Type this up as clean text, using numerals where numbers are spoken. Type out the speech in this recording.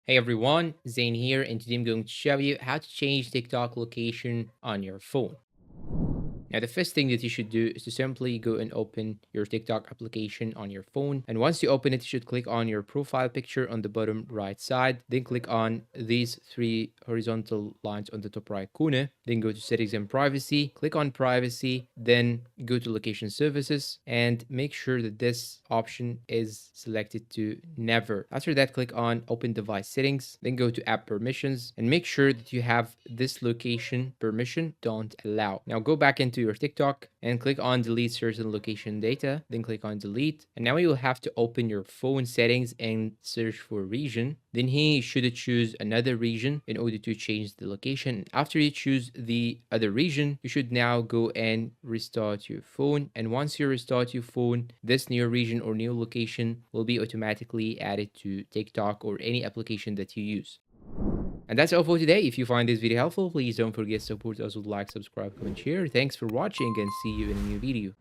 Hey everyone, Zane here, and today I'm going to show you how to change TikTok location on your phone. Now, the first thing that you should do is to simply go and open your TikTok application on your phone. And once you open it, you should click on your profile picture on the bottom right side. Then click on these three horizontal lines on the top right corner. Then go to settings and privacy. Click on privacy. Then go to location services and make sure that this option is selected to never. After that, click on open device settings. Then go to app permissions and make sure that you have this location permission don't allow. Now go back into your TikTok and click on delete certain location data, then click on delete. And now you'll have to open your phone settings and search for region. Then here you should choose another region in order to change the location. After you choose the other region, you should now go and restart your phone. And once you restart your phone, this new region or new location will be automatically added to TikTok or any application that you use. And that's all for today. If you find this video helpful, please don't forget to support us with like, subscribe, comment, share. Thanks for watching and see you in a new video.